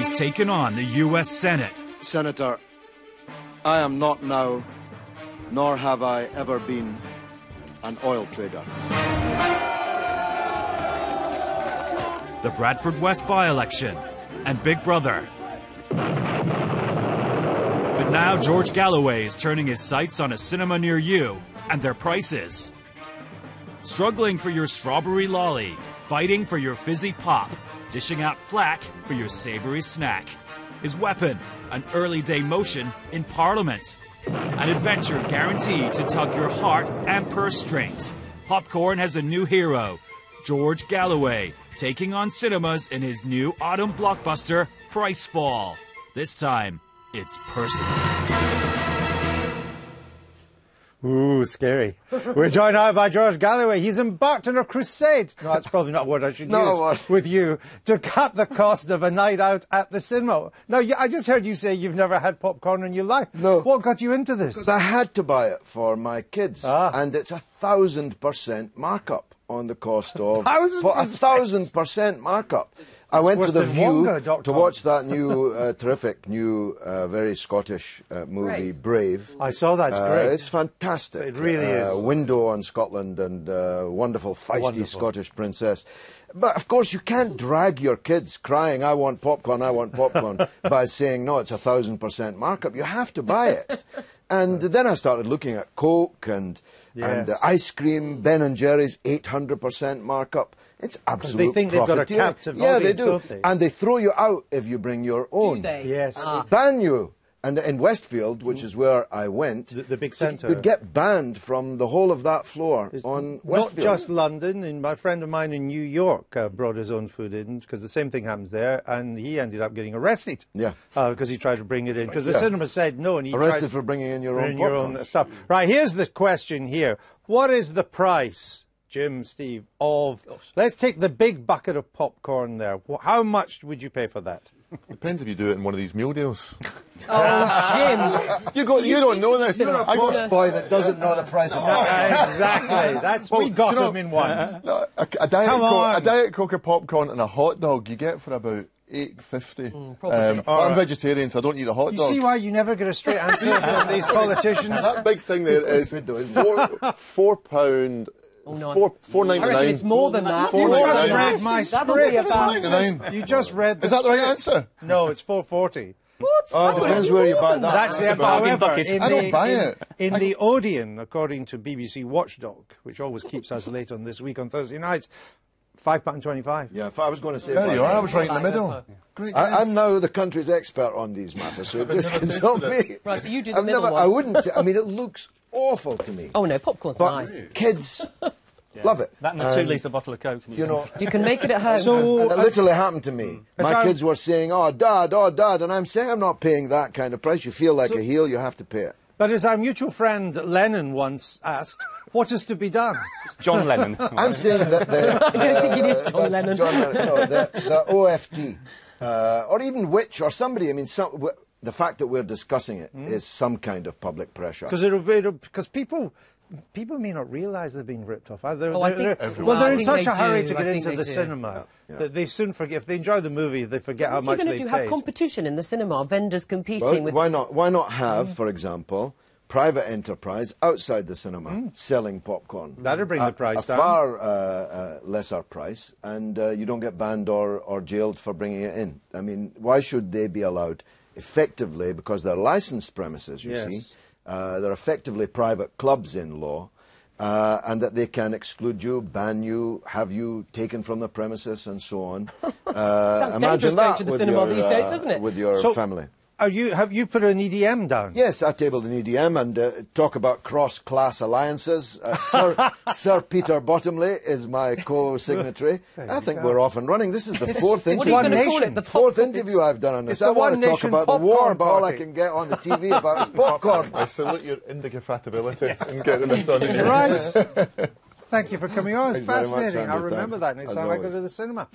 he's taken on the U.S. Senate. Senator, I am not now, nor have I ever been, an oil trader. The Bradford West by-election and Big Brother. But now George Galloway is turning his sights on a cinema near you and their prices. Struggling for your strawberry lolly, fighting for your fizzy pop, dishing out flack for your savory snack. His weapon, an early day motion in Parliament. An adventure guaranteed to tug your heart and purse strings. Popcorn has a new hero, George Galloway, taking on cinemas in his new autumn blockbuster, Pricefall. This time, it's personal. Ooh, scary. We're joined now by George Galloway. He's embarked on a crusade. No, that's probably not a word I should use with you, to cut the cost of a night out at the cinema. Now, I just heard you say you've never had popcorn in your life. No. What got you into this? Because I had to buy it for my kids. And it's 1,000% markup on the cost of... 1,000% markup. I went to the View to watch that new, terrific, new, very Scottish movie, Brave. I saw that. It's great. It's fantastic. It really is. Window on Scotland and wonderful, feisty Scottish princess. But, of course, you can't drag your kids crying, I want popcorn, by saying, no, it's 1,000% markup. You have to buy it. And then I started looking at Coke and ice cream, Ben & Jerry's, 800% markup. It's absolute They think they've got a captive audience, they do. Don't they? And they throw you out if you bring your own. Do they? Yes. Ban you. And in Westfield, which is where I went, the big centre, you'd get banned from the whole of that floor on Westfield. Not just London. And my friend of mine in New York brought his own food in, because the same thing happens there, and he ended up getting arrested. Yeah. Because he tried to bring it in, because the cinema said no, and he arrested for bringing in your own popcorn. Stuff. Right. Here's the question here: what is the price, Jim, Steve, of... Let's take the big bucket of popcorn there. How much would you pay for that? Depends if you do it in one of these meal deals. Oh, Jim! You don't know this. You're a posh boy that doesn't know the price of popcorn. Exactly. We got him in one. A Diet Coke of popcorn and a hot dog you get for about $8.50. I'm vegetarian, so I don't eat the hot dog. You see why you never get a straight answer from these politicians? That big thing there is £4. Oh, no. $4.99. I reckon it's more than that. You just read my script. $4.99. You just read the Is that the right script. answer? No, it's $4.40. What? Oh, it depends where you buy that. That's the bargain bucket. I don't buy it. In the Odeon, according to BBC Watchdog, which always keeps us late on this week on Thursday nights, £5.25. Yeah, if I was going to say... There you are, I was right in the middle. Great. I'm now the country's expert on these matters, so just consult me. Right, so you do the middle one. I wouldn't... I mean, it looks awful to me. Oh, no, popcorn's but nice. Kids... Love it. That and a 2-litre bottle of Coke. You know, you can make it at home. So it literally happened to me. My kids were saying, oh, Dad, and I'm saying I'm not paying that kind of price. You feel like a heel, you have to pay it. But as our mutual friend Lennon once asked, what is to be done? John Lennon. I'm saying that the... I don't think it is John Lennon. No, the OFT, or even Which, or somebody, I mean, the fact that we're discussing it is some kind of public pressure. Because people may not realise they're being ripped off. They're in such a hurry to get into the cinema that they soon forget. If they enjoy the movie, they forget how much they paid. What are you going to do? Have competition in the cinema? Vendors competing with... Why not? Why not have, for example, private enterprise outside the cinema selling popcorn? That'll bring the price down. A far lesser price, and you don't get banned or jailed for bringing it in. I mean, why should they be allowed effectively, because they're licensed premises, you see, they're effectively private clubs in law, and that they can exclude you, ban you, have you taken from the premises, and so on. Imagine that to the cinema these days, doesn't it? with your family. Have you put an EDM down? Yes, I tabled an EDM and talk about cross-class alliances. Sir Peter Bottomley is my co-signatory. I think we're off and running. This is the fourth interview I've done on this. I want to talk about the war, but all I can get on the TV about is popcorn. I salute your indefatigability in getting this on in your Right. Thank you for coming on. It's Thank you very much, fascinating. Andrew. I'll remember Thanks. that next As time I go always. to the cinema.